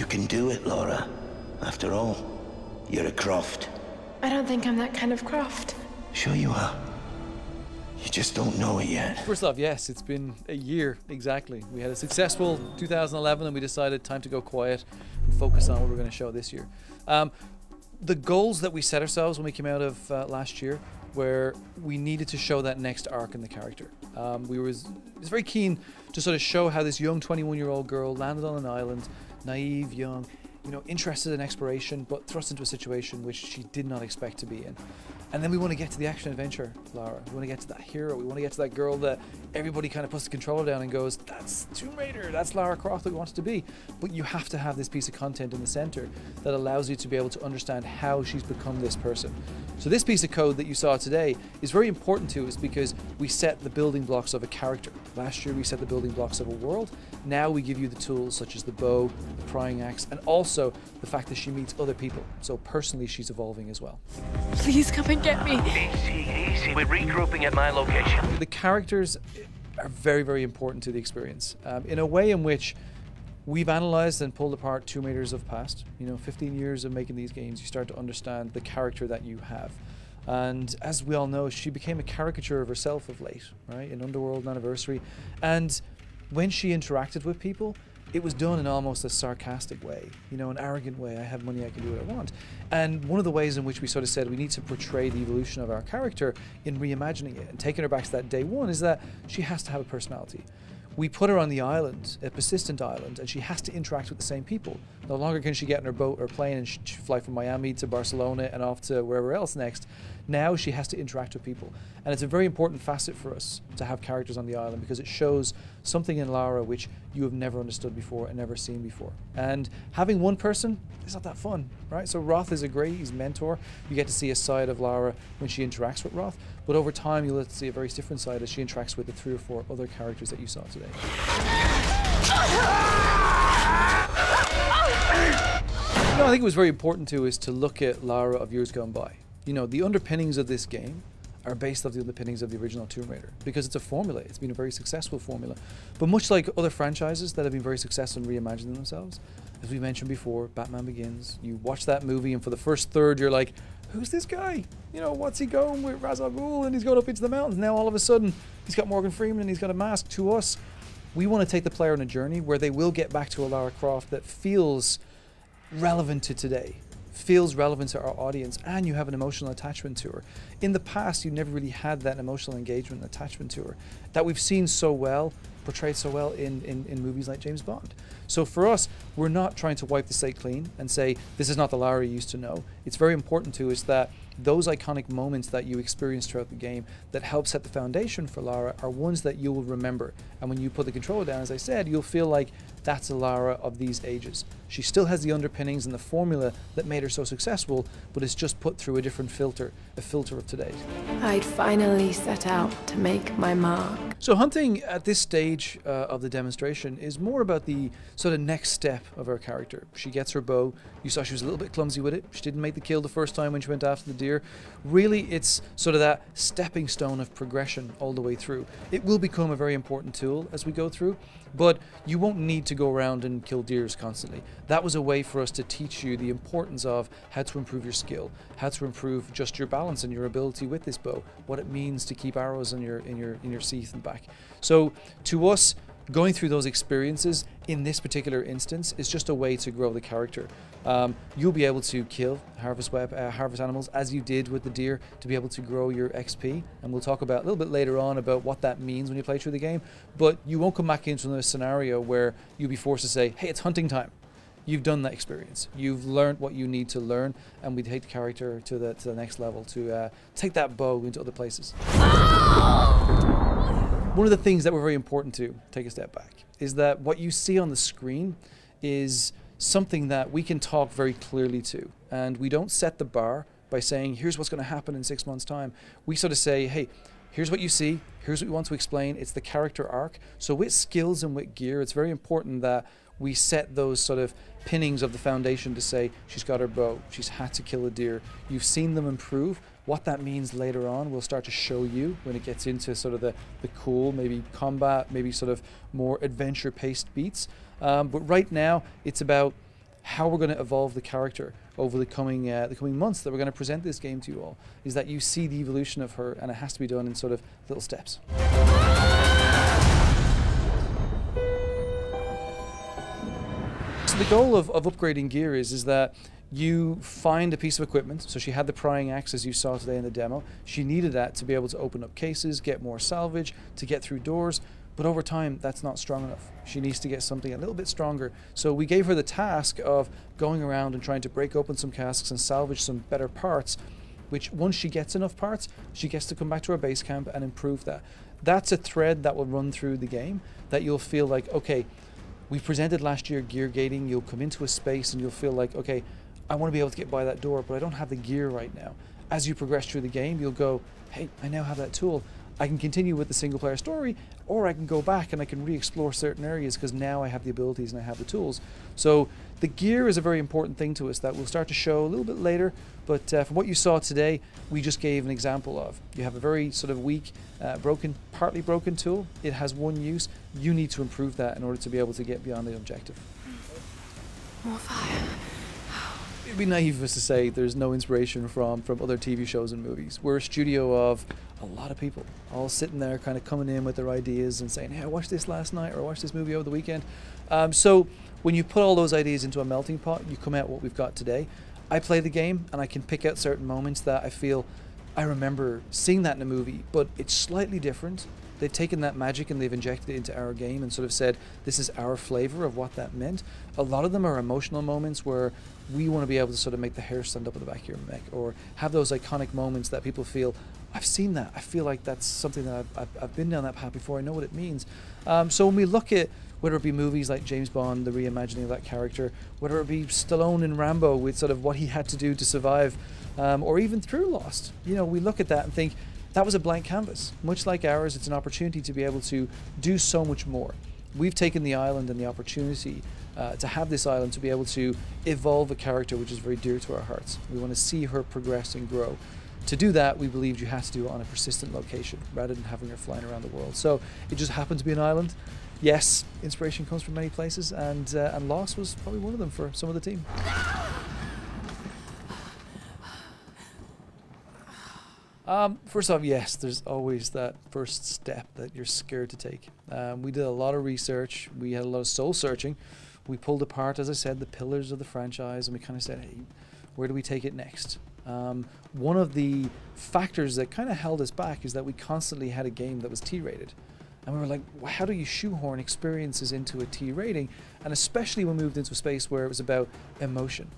can do it, Laura. After all, you're a Croft. I don't think I'm that kind of Croft. Sure you are. You just don't know it yet. First off, yes, it's been a year exactly. We had a successful 2011 and we decided time to go quiet and focus on what we're going to show this year. The goals that we set ourselves when we came out of last year where we needed to show that next arc in the character. We was very keen to sort of show how this young 21-year-old girl landed on an island, naive, young, you know, interested in exploration, but thrust into a situation which she did not expect to be in. And then we want to get to the action adventure, Lara. We want to get to that hero. We want to get to that girl that everybody kind of puts the controller down and goes, that's Tomb Raider, that's Lara Croft that we want it to be. But you have to have this piece of content in the center that allows you to be able to understand how she's become this person. So this piece of code that you saw today is very important to us because we set the building blocks of a character. Last year we set the building blocks of a world. Now we give you the tools such as the bow, the prying axe, and also the fact that she meets other people. So personally she's evolving as well. Please come and get me. Easy. We're regrouping at my location. The characters are very, very important to the experience in a way in which we've analyzed and pulled apart Tomb Raiders of past. You know, 15 years of making these games, you start to understand the character that you have. And as we all know, she became a caricature of herself of late, right? In Underworld Anniversary. And when she interacted with people, it was done in almost a sarcastic way, you know, an arrogant way. I have money, I can do what I want. And one of the ways in which we sort of said we need to portray the evolution of our character in reimagining it and taking her back to that day one is that she has to have a personality. We put her on the island, a persistent island, and she has to interact with the same people. No longer can she get in her boat or plane and fly from Miami to Barcelona and off to wherever else next. Now she has to interact with people. And it's a very important facet for us to have characters on the island because it shows something in Lara which you have never understood before and never seen before. And having one person is not that fun, right? So Roth is he's a mentor. You get to see a side of Lara when she interacts with Roth, but over time you'll see a very different side as she interacts with the 3 or 4 other characters that you saw today. You know, I think it was very important to is to look at Lara of years gone by. You know, the underpinnings of this game are based off the underpinnings of the original Tomb Raider because it's a formula. It's been a very successful formula. But much like other franchises that have been very successful in reimagining themselves, as we mentioned before, Batman Begins, you watch that movie and for the first third you're like, who's this guy? You know, what's he going with Ra's al Ghul and he's going up into the mountains. Now all of a sudden he's got Morgan Freeman and he's got a mask. To us, we want to take the player on a journey where they will get back to a Lara Croft that feels relevant to today, feels relevant to our audience, and you have an emotional attachment to her. In the past, you never really had that emotional engagement and attachment to her that we've seen so well, portrayed so well in movies like James Bond. So for us, we're not trying to wipe the slate clean and say, this is not the Lara you used to know. It's very important to us that those iconic moments that you experience throughout the game that help set the foundation for Lara are ones that you will remember. And when you put the controller down, as I said, you'll feel like that's a Lara of these ages. She still has the underpinnings and the formula that made her so successful, but it's just put through a different filter, a filter of today. I'd finally set out to make my mark. So hunting at this stage of the demonstration is more about the sort of next step of her character. She gets her bow. You saw she was a little bit clumsy with it. She didn't make the kill the first time when she went after the deer. Really, it's sort of that stepping stone of progression all the way through. It will become a very important tool as we go through, but you won't need to go around and kill deers constantly. That was a way for us to teach you the importance of how to improve your skill, how to improve just your balance and your ability with this bow, what it means to keep arrows in your sheath and back. So to us, going through those experiences in this particular instance is just a way to grow the character. You'll be able to kill harvest animals as you did with the deer to be able to grow your XP, and we'll talk about a little bit later on about what that means when you play through the game. But you won't come back into a scenario where you'll be forced to say, hey, it's hunting time. You've done that experience. You've learned what you need to learn, and we take the character to the next level to take that bow into other places. One of the things that were very important to take a step back is that what you see on the screen is something that we can talk very clearly to, and we don't set the bar by saying here's what's going to happen in 6 months time. We sort of say, hey, here's what you see, here's what we want to explain. It's the character arc. So with skills and with gear, it's very important that we set those sort of pinnings of the foundation to say she's got her bow, she's had to kill a deer. You've seen them improve. What that means later on we'll start to show you when it gets into sort of the cool, maybe combat, maybe sort of more adventure paced beats. But right now it's about how we're going to evolve the character over the coming months that we're going to present this game to you all, is that you see the evolution of her, and it has to be done in sort of little steps. So the goal of upgrading gear is that you find a piece of equipment. So she had the prying axe, as you saw today in the demo. She needed that to be able to open up cases, get more salvage, to get through doors. But over time, that's not strong enough. She needs to get something a little bit stronger. So we gave her the task of going around and trying to break open some casks and salvage some better parts, which once she gets enough parts, she gets to come back to her base camp and improve that. That's a thread that will run through the game, that you'll feel like, okay, we presented last year gear gating. You'll come into a space and you'll feel like, okay, I want to be able to get by that door, but I don't have the gear right now. As you progress through the game, you'll go, hey, I now have that tool. I can continue with the single player story, or I can go back and I can re-explore certain areas because now I have the abilities and I have the tools. So the gear is a very important thing to us that we'll start to show a little bit later, but from what you saw today, we just gave an example of. You have a very sort of weak, partly broken tool. It has one use. You need to improve that in order to be able to get beyond the objective. More fire. It'd be naive of us to say there's no inspiration from other TV shows and movies. We're a studio of a lot of people, all sitting there kind of coming in with their ideas and saying, hey, I watched this last night, or I watched this movie over the weekend. So when you put all those ideas into a melting pot, you come out what we've got today. I play the game and I can pick out certain moments that I feel I remember seeing that in a movie, but it's slightly different. They've taken that magic and they've injected it into our game and sort of said, this is our flavor of what that meant. A lot of them are emotional moments where we want to be able to sort of make the hair stand up on the back of your neck, or have those iconic moments that people feel, I've seen that. I feel like that's something that I've been down that path before. I know what it means. So when we look at whether it be movies like James Bond, the reimagining of that character, whether it be Stallone in Rambo with sort of what he had to do to survive, or even through Lost, you know, we look at that and think, that was a blank canvas. Much like ours, it's an opportunity to be able to do so much more. We've taken the island and the opportunity to have this island to be able to evolve a character which is very dear to our hearts. We want to see her progress and grow. To do that, we believed you had to do it on a persistent location rather than having her flying around the world. So it just happened to be an island. Yes, inspiration comes from many places, and Lost was probably one of them for some of the team. First off, yes, there's always that first step that you're scared to take. We did a lot of research. We had a lot of soul searching. We pulled apart, as I said, the pillars of the franchise, and we kind of said, hey, where do we take it next? One of the factors that kind of held us back is that we constantly had a game that was T-rated. And we were like, well, how do you shoehorn experiences into a T rating? And especially when we moved into a space where it was about emotion.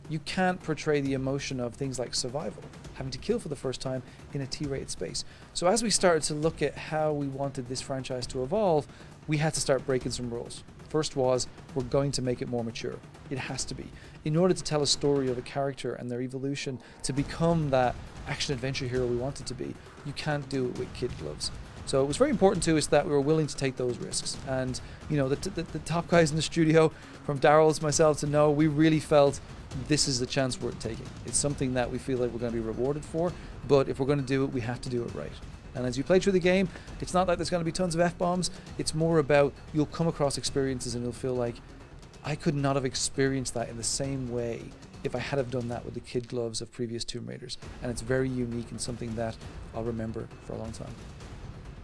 You can't portray the emotion of things like survival, having to kill for the first time in a T-rated space. So as we started to look at how we wanted this franchise to evolve, we had to start breaking some rules. First was, we're going to make it more mature. It has to be. In order to tell a story of a character and their evolution to become that action-adventure hero we want it to be, you can't do it with kid gloves. So it was very important to us that we were willing to take those risks. And, you know, the top guys in the studio, from Daryl's, myself to Noah, we really felt this is the chance worth taking. It's something that we feel like we're going to be rewarded for, but if we're going to do it, we have to do it right. And as you play through the game, it's not like there's going to be tons of F-bombs. It's more about you'll come across experiences and you'll feel like, I could not have experienced that in the same way if I had have done that with the kid gloves of previous Tomb Raiders. And it's very unique and something that I'll remember for a long time.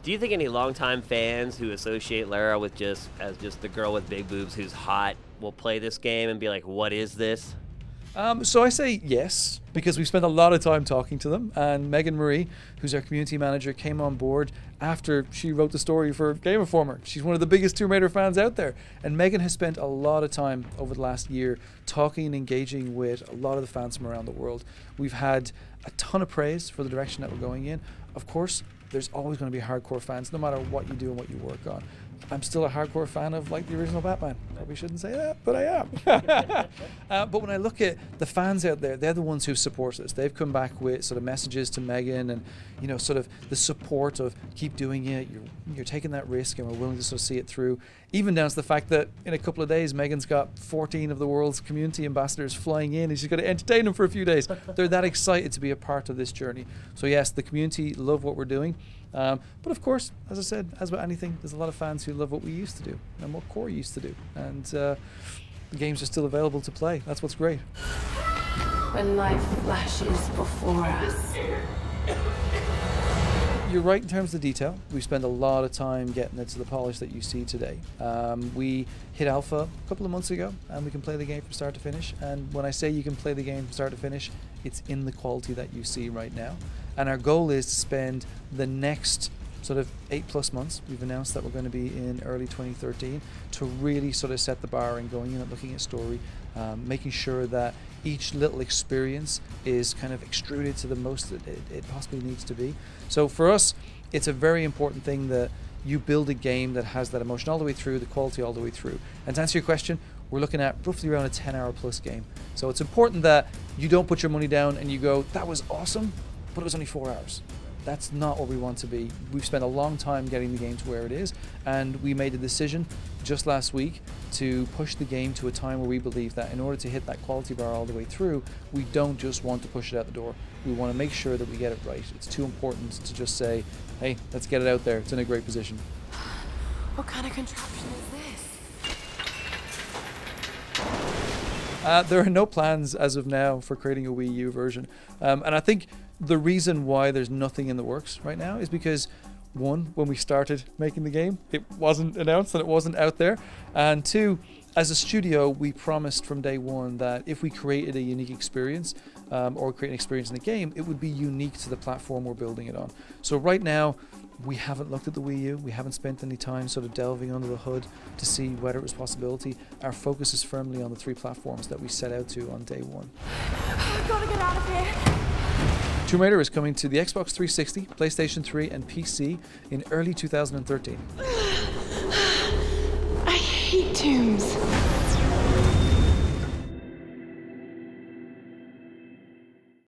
Do you think any longtime fans who associate Lara with just the girl with big boobs who's hot will play this game and be like, what is this? So I say yes, because we spent a lot of time talking to them, and Megan Marie, who's our community manager, came on board after she wrote the story for Game Informer. She's one of the biggest Tomb Raider fans out there, and Megan has spent a lot of time over the last year talking and engaging with a lot of the fans from around the world. We've had a ton of praise for the direction that we're going in. Of course, there's always going to be hardcore fans, no matter what you do and what you work on. I'm still a hardcore fan of like the original Batman. Probably shouldn't say that, but I am. But when I look at the fans out there, they're the ones who support us. They've come back with sort of messages to Megan and, you know, sort of the support of keep doing it. You're taking that risk and we're willing to sort of see it through. Even down to the fact that in a couple of days, Megan's got 14 of the world's community ambassadors flying in and she's going to entertain them for a few days. They're that excited to be a part of this journey. So yes, the community love what we're doing. But of course, as I said, as with anything, there's a lot of fans who love what we used to do and what Core used to do. And the games are still available to play. That's what's great. When life flashes before us. You're right in terms of the detail. We spend a lot of time getting it to the polish that you see today. We hit alpha a couple of months ago, and we can play the game from start to finish. And when I say you can play the game from start to finish, it's in the quality that you see right now. And our goal is to spend the next sort of 8+ months. We've announced that we're going to be in early 2013 to really sort of set the bar and going in and looking at story, making sure that each little experience is kind of extruded to the most that it possibly needs to be. So for us, it's a very important thing that you build a game that has that emotion all the way through, the quality all the way through. And to answer your question, we're looking at roughly around a 10-hour+ game. So it's important that you don't put your money down and you go, that was awesome, but it was only 4 hours. That's not what we want to be. We've spent a long time getting the game to where it is, and we made a decision just last week to push the game to a time where we believe that in order to hit that quality bar all the way through, we don't just want to push it out the door. We want to make sure that we get it right. It's too important to just say, hey, let's get it out there. It's in a great position. What kind of contraption is this? There are no plans as of now for creating a Wii U version. And I think the reason why there's nothing in the works right now is because, one, when we started making the game, it wasn't announced and it wasn't out there. And two, as a studio, we promised from day one that if we created a unique experience or create an experience in the game, it would be unique to the platform we're building it on. So right now, we haven't looked at the Wii U. We haven't spent any time sort of delving under the hood to see whether it was a possibility. Our focus is firmly on the 3 platforms that we set out to on day one. I've got to get out of here. Tomb Raider is coming to the Xbox 360, PlayStation 3, and PC in early 2013. I hate tombs.